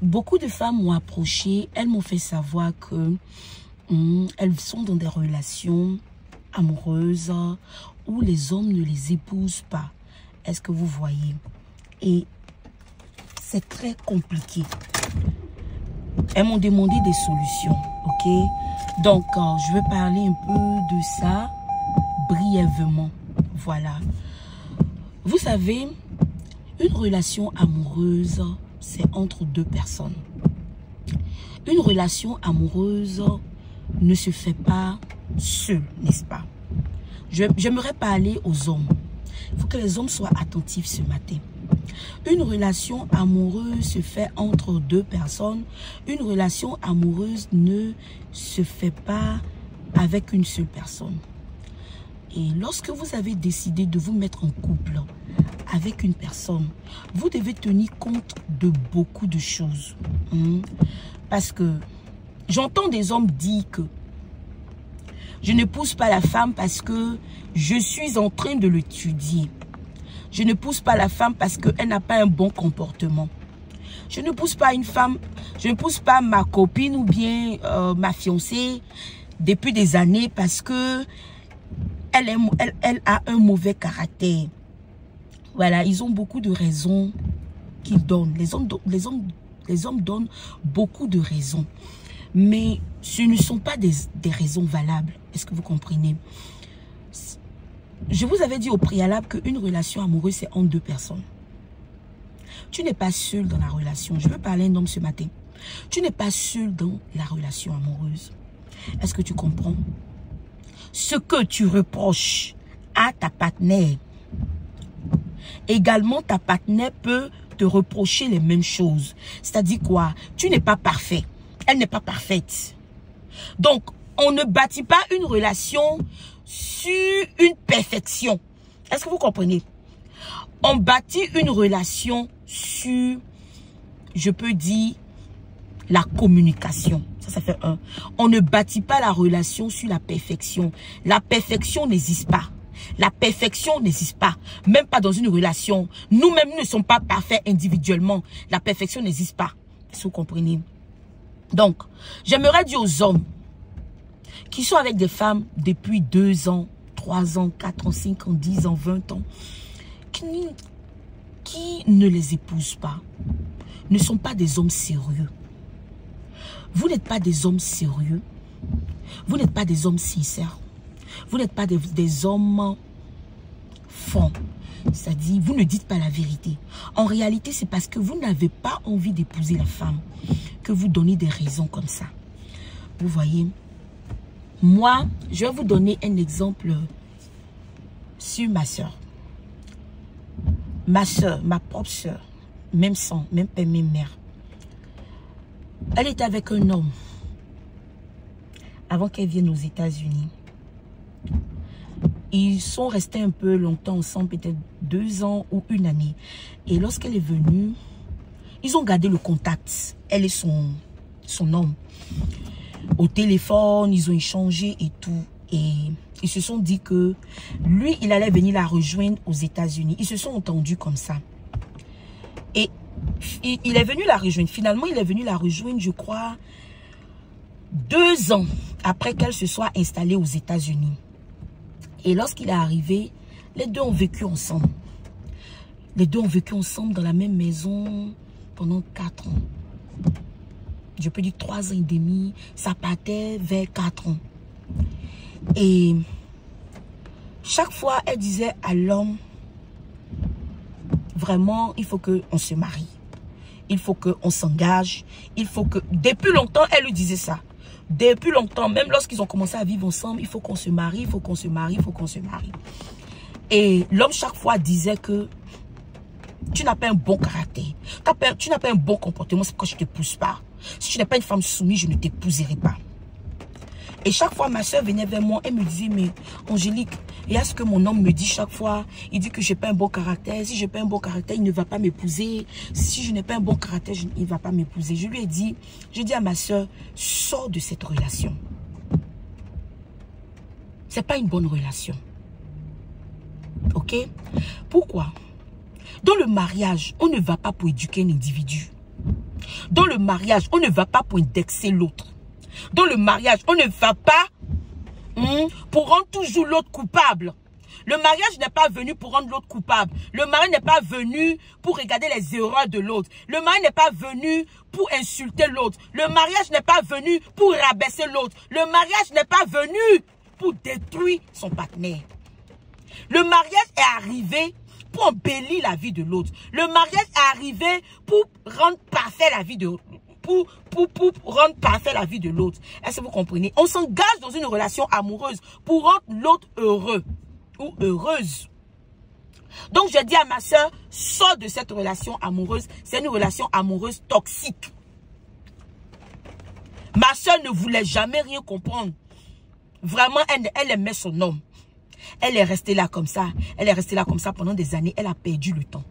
beaucoup de femmes m'ont approché, elles m'ont fait savoir que elles sont dans des relations amoureuses où les hommes ne les épousent pas. Est-ce que vous voyez? Et c'est très compliqué. Elles m'ont demandé des solutions, ok? Donc, je vais parler un peu de ça brièvement. Voilà. Vous savez, une relation amoureuse, c'est entre deux personnes. Une relation amoureuse ne se fait pas seule, n'est-ce pas? J'aimerais parler aux hommes. Il faut que les hommes soient attentifs ce matin. Une relation amoureuse se fait entre deux personnes. Une relation amoureuse ne se fait pas avec une seule personne. Et lorsque vous avez décidé de vous mettre en couple avec une personne, vous devez tenir compte de beaucoup de choses. Parce que j'entends des hommes dire que je ne pousse pas la femme parce que je suis en train de l'étudier. Je ne pousse pas la femme parce qu'elle n'a pas un bon comportement. Je ne pousse pas une femme, je ne pousse pas ma copine ou bien ma fiancée depuis des années parce que elle a un mauvais caractère. Voilà, ils ont beaucoup de raisons qu'ils donnent. Les hommes donnent beaucoup de raisons. Mais ce ne sont pas des raisons valables. Est-ce que vous comprenez? Je vous avais dit au préalable qu'une relation amoureuse, c'est entre deux personnes. Tu n'es pas seul dans la relation. Je veux parler à un homme ce matin. Tu n'es pas seul dans la relation amoureuse. Est-ce que tu comprends? Ce que tu reproches à ta partenaire, également ta partenaire peut te reprocher les mêmes choses. C'est-à-dire quoi? Tu n'es pas parfait. Elle n'est pas parfaite. Donc, on ne bâtit pas une relation sur une perfection. Est-ce que vous comprenez? On bâtit une relation sur, je peux dire, la communication. Ça fait un. On ne bâtit pas la relation sur la perfection. La perfection n'existe pas. La perfection n'existe pas. Même pas dans une relation. Nous-mêmes, nous ne sommes pas parfaits individuellement. La perfection n'existe pas. Est-ce que vous comprenez? Donc, j'aimerais dire aux hommes qui sont avec des femmes depuis 2 ans, 3 ans, 4 ans, 5 ans, 10 ans, 20 ans, qui ne les épousent pas, ne sont pas des hommes sérieux. Vous n'êtes pas des hommes sérieux. Vous n'êtes pas des hommes sincères. Vous n'êtes pas des hommes francs. C'est-à-dire, vous ne dites pas la vérité. En réalité, c'est parce que vous n'avez pas envie d'épouser la femme que vous donnez des raisons comme ça. Vous voyez? Moi, je vais vous donner un exemple sur ma soeur. Ma soeur, ma propre soeur, même sang, même père, même mère. Elle était avec un homme avant qu'elle vienne aux États-Unis. Ils sont restés un peu longtemps ensemble, peut-être 2 ans ou 1 année. Et lorsqu'elle est venue, ils ont gardé le contact. Elle et son homme. Au téléphone, ils ont échangé et tout. Et ils se sont dit que lui, il allait venir la rejoindre aux États-Unis. Ils se sont entendus comme ça. Et il est venu la rejoindre. Finalement, il est venu la rejoindre, je crois, 2 ans après qu'elle se soit installée aux États-Unis. Et lorsqu'il est arrivé, les deux ont vécu ensemble. Les deux ont vécu ensemble dans la même maison pendant 4 ans. Je peux dire 3 ans et demi. Ça partait vers 4 ans. Et chaque fois, elle disait à l'homme, vraiment, il faut qu'on se marie. Il faut qu'on s'engage. Il faut que... Depuis longtemps, elle lui disait ça. Depuis longtemps, même lorsqu'ils ont commencé à vivre ensemble, il faut qu'on se marie, il faut qu'on se marie, il faut qu'on se marie. Et l'homme, chaque fois, disait que tu n'as pas un bon caractère. Tu n'as pas un bon comportement, c'est pourquoi je ne t'épouse pas. Si tu n'es pas une femme soumise, je ne t'épouserai pas. Et chaque fois, ma soeur venait vers moi, elle me disait, mais Angélique, il y a ce que mon homme me dit chaque fois. Il dit que je n'ai pas un bon caractère. Si je n'ai pas un bon caractère, il ne va pas m'épouser. Si je n'ai pas un bon caractère, il ne va pas m'épouser. Je lui ai dit, j'ai dit à ma soeur, sors de cette relation. Ce n'est pas une bonne relation. Ok? Pourquoi? Dans le mariage, on ne va pas pour éduquer un individu. Dans le mariage, on ne va pas pour indexer l'autre. Dans le mariage, on ne va pas pour rendre toujours l'autre coupable. Le mariage n'est pas venu pour rendre l'autre coupable. Le mari n'est pas venu pour regarder les erreurs de l'autre. Le mari n'est pas venu pour insulter l'autre. Le mariage n'est pas venu pour rabaisser l'autre. Le mariage n'est pas venu pour détruire son partenaire. Le mariage est arrivé pour embellir la vie de l'autre. Le mariage est arrivé pour rendre parfait la vie de l'autre. Pour rendre parfait la vie de l'autre. Est-ce que vous comprenez? On s'engage dans une relation amoureuse pour rendre l'autre heureux ou heureuse. Donc je dis à ma soeur, sors de cette relation amoureuse. C'est une relation amoureuse toxique. Ma soeur ne voulait jamais rien comprendre. Vraiment, elle aimait son homme. Elle est restée là comme ça. Elle est restée là comme ça pendant des années. Elle a perdu le temps.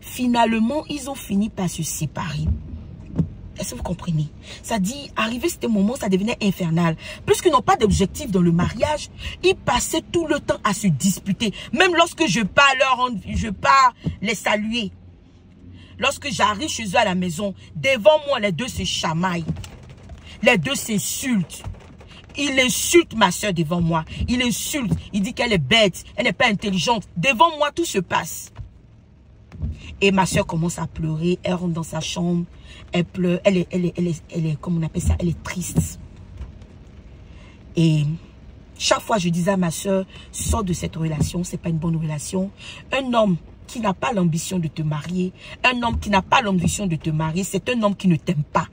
Finalement, ils ont fini par se séparer. Est-ce que vous comprenez? Ça dit, arrivé ce moment, ça devenait infernal. Puisqu'ils n'ont pas d'objectif dans le mariage, ils passaient tout le temps à se disputer. Même lorsque je pars les saluer. Lorsque j'arrive chez eux à la maison, devant moi, les deux se chamaillent. Les deux s'insultent. Il insulte ma soeur devant moi. Il insulte. Il dit qu'elle est bête. Elle n'est pas intelligente. Devant moi, tout se passe. Et ma soeur commence à pleurer. Elle rentre dans sa chambre. Elle pleure. Elle est, comment on appelle ça? Elle est triste. Et chaque fois, je disais à ma soeur, sors de cette relation. C'est pas une bonne relation. Un homme qui n'a pas l'ambition de te marier. Un homme qui n'a pas l'ambition de te marier. C'est un homme qui ne t'aime pas.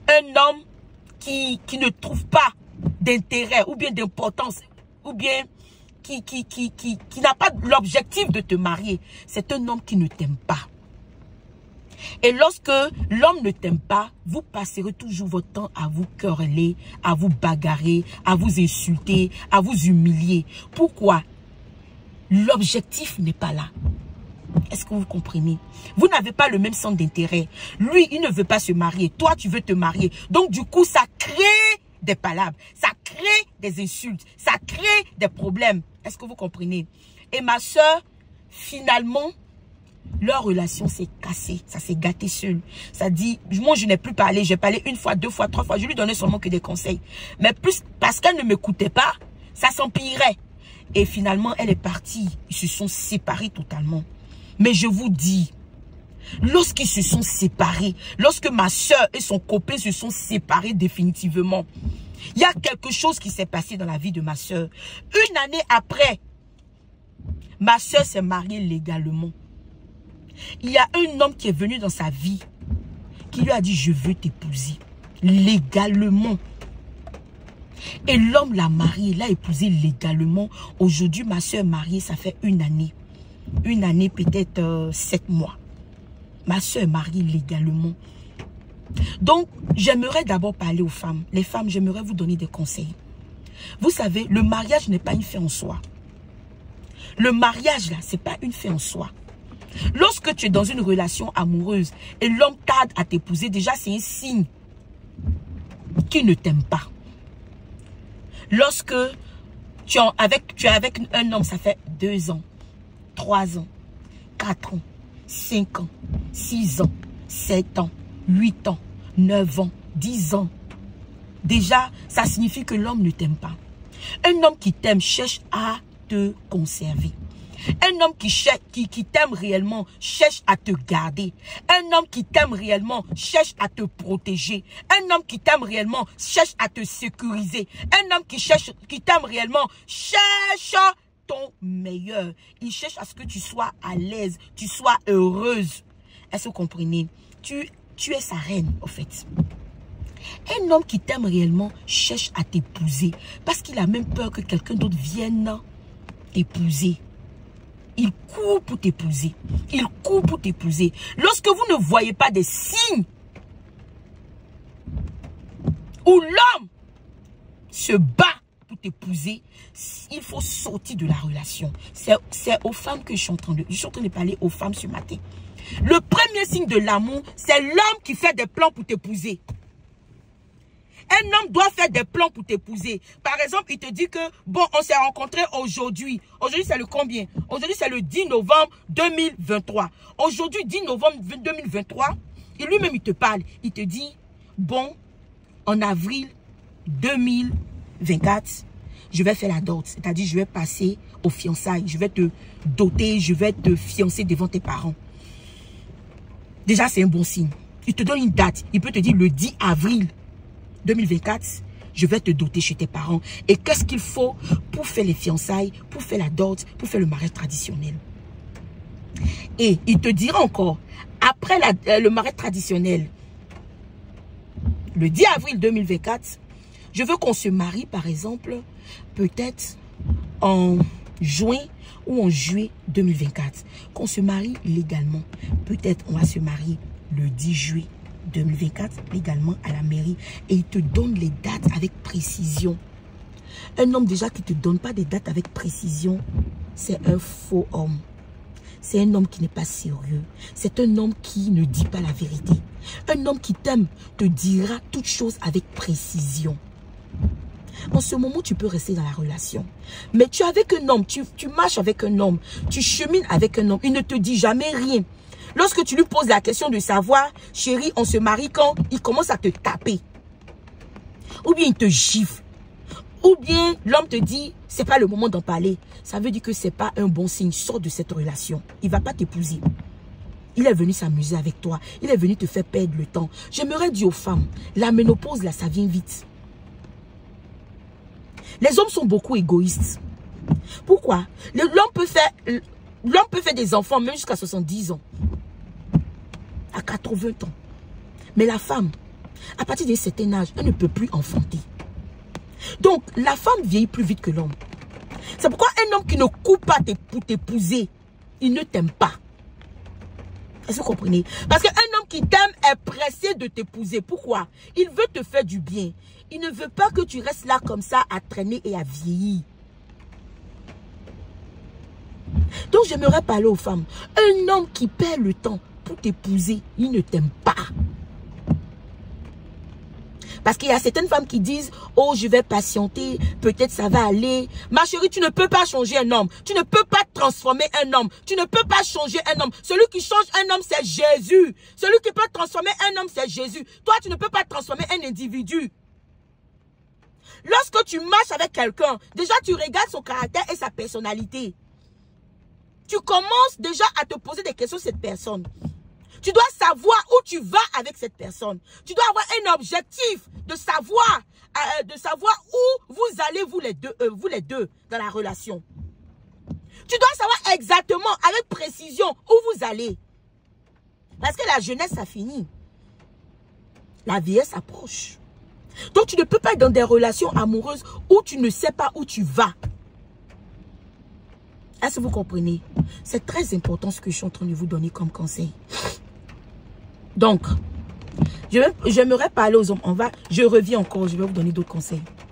Un homme qui ne trouve pas d'intérêt ou bien d'importance ou bien qui n'a pas l'objectif de te marier. C'est un homme qui ne t'aime pas. Et lorsque l'homme ne t'aime pas, vous passerez toujours votre temps à vous quereller, à vous bagarrer, à vous insulter, à vous humilier. Pourquoi? L'objectif n'est pas là. Est-ce que vous comprenez? Vous n'avez pas le même centre d'intérêt. Lui, il ne veut pas se marier. Toi, tu veux te marier. Donc, du coup, ça crée des palabres. Ça crée des insultes. Ça crée des problèmes. Est-ce que vous comprenez? Et ma soeur, finalement, leur relation s'est cassée. Ça s'est gâté seul. Ça dit, moi, je n'ai plus parlé. J'ai parlé une fois, deux fois, trois fois. Je lui donnais seulement que des conseils. Mais plus, parce qu'elle ne m'écoutait pas, ça s'empirait. Et finalement, elle est partie. Ils se sont séparés totalement. Mais je vous dis, lorsqu'ils se sont séparés, lorsque ma soeur et son copain se sont séparés définitivement, il y a quelque chose qui s'est passé dans la vie de ma soeur. Une année après, ma soeur s'est mariée légalement. Il y a un homme qui est venu dans sa vie, qui lui a dit, je veux t'épouser, légalement. Et l'homme l'a mariée, l'a épousée légalement. Aujourd'hui, ma soeur est mariée, ça fait une année. Une année, peut-être 7 mois. Ma soeur est mariée légalement. Donc, j'aimerais d'abord parler aux femmes. Les femmes, j'aimerais vous donner des conseils. Vous savez, le mariage n'est pas une fin en soi. Le mariage, là, c'est pas une fin en soi. Lorsque tu es dans une relation amoureuse et l'homme tarde à t'épouser, déjà, c'est un signe qu'il ne t'aime pas. Lorsque tu es avec un homme, ça fait 2 ans, 3 ans, 4 ans, 5 ans, 6 ans, 7 ans, 8 ans, 9 ans, 10 ans. Déjà, ça signifie que l'homme ne t'aime pas. Un homme qui t'aime cherche à te conserver. Un homme qui t'aime réellement cherche à te garder. Un homme qui t'aime réellement cherche à te protéger. Un homme qui t'aime réellement cherche à te sécuriser. Un homme qui t'aime réellement cherche ton meilleur. Il cherche à ce que tu sois à l'aise, tu sois heureuse. Est-ce que vous comprenez? Tu es sa reine, en fait. Un homme qui t'aime réellement cherche à t'épouser parce qu'il a même peur que quelqu'un d'autre vienne t'épouser. Il court pour t'épouser. Il court pour t'épouser. Lorsque vous ne voyez pas des signes où l'homme se bat pour t'épouser, il faut sortir de la relation. C'est aux femmes que je suis en train de parler aux femmes ce matin. Le premier signe de l'amour, c'est l'homme qui fait des plans pour t'épouser. Un homme doit faire des plans pour t'épouser. Par exemple, il te dit que, bon, on s'est rencontrés aujourd'hui. Aujourd'hui, c'est le combien? Aujourd'hui, c'est le 10 novembre 2023. Aujourd'hui, 10 novembre 2023, Et lui-même, il te parle. Il te dit, bon, en avril 2024, je vais faire la dot. C'est-à-dire, je vais passer aux fiançailles. Je vais te doter, je vais te fiancer devant tes parents. Déjà, c'est un bon signe. Il te donne une date. Il peut te dire le 10 avril 2024, je vais te doter chez tes parents. Et qu'est-ce qu'il faut pour faire les fiançailles, pour faire la dot, pour faire le mariage traditionnel. Et il te dira encore, après le mariage traditionnel, le 10 avril 2024, je veux qu'on se marie, par exemple, peut-être en juin ou en juillet 2024. Qu'on se marie légalement. Peut-être on va se marier le 10 juillet 2024, légalement à la mairie. Et il te donne les dates avec précision. Un homme déjà qui ne te donne pas des dates avec précision, c'est un faux homme. C'est un homme qui n'est pas sérieux. C'est un homme qui ne dit pas la vérité. Un homme qui t'aime te dira toutes choses avec précision. En ce moment, tu peux rester dans la relation. Mais tu es avec un homme, tu marches avec un homme, tu chemines avec un homme. Il ne te dit jamais rien. Lorsque tu lui poses la question de savoir, chérie, on se marie quand, il commence à te taper. Ou bien il te gifle. Ou bien l'homme te dit, c'est pas le moment d'en parler. Ça veut dire que c'est pas un bon signe. Sors de cette relation. Il va pas t'épouser. Il est venu s'amuser avec toi. Il est venu te faire perdre le temps. J'aimerais dire aux femmes, la ménopause là, ça vient vite. Les hommes sont beaucoup égoïstes. Pourquoi? L'homme peut faire des enfants même jusqu'à 70 ans. À 80 ans. Mais la femme, à partir d'un certain âge, elle ne peut plus enfanter. Donc, la femme vieillit plus vite que l'homme. C'est pourquoi un homme qui ne coupe pas pour t'épouser, il ne t'aime pas. Est-ce que vous comprenez? Parce qu'un homme qui t'aime est pressé de t'épouser. Pourquoi? Il veut te faire du bien. Il ne veut pas que tu restes là comme ça à traîner et à vieillir. Donc, j'aimerais parler aux femmes. Un homme qui perd le temps pour t'épouser, il ne t'aime pas. Parce qu'il y a certaines femmes qui disent, oh, je vais patienter, peut-être ça va aller. Ma chérie, tu ne peux pas changer un homme. Tu ne peux pas transformer un homme. Tu ne peux pas changer un homme. Celui qui change un homme, c'est Jésus. Celui qui peut transformer un homme, c'est Jésus. Toi, tu ne peux pas transformer un individu. Lorsque tu marches avec quelqu'un, déjà tu regardes son caractère et sa personnalité. Tu commences déjà à te poser des questions sur cette personne. Tu dois savoir où tu vas avec cette personne. Tu dois avoir un objectif de savoir où vous allez, vous les deux, dans la relation. Tu dois savoir exactement, avec précision, où vous allez. Parce que la jeunesse, ça finit. La vieillesse approche. Donc, tu ne peux pas être dans des relations amoureuses où tu ne sais pas où tu vas. Est-ce que vous comprenez? C'est très important ce que je suis en train de vous donner comme conseil. Donc, j'aimerais parler aux hommes. Je reviens encore, je vais vous donner d'autres conseils.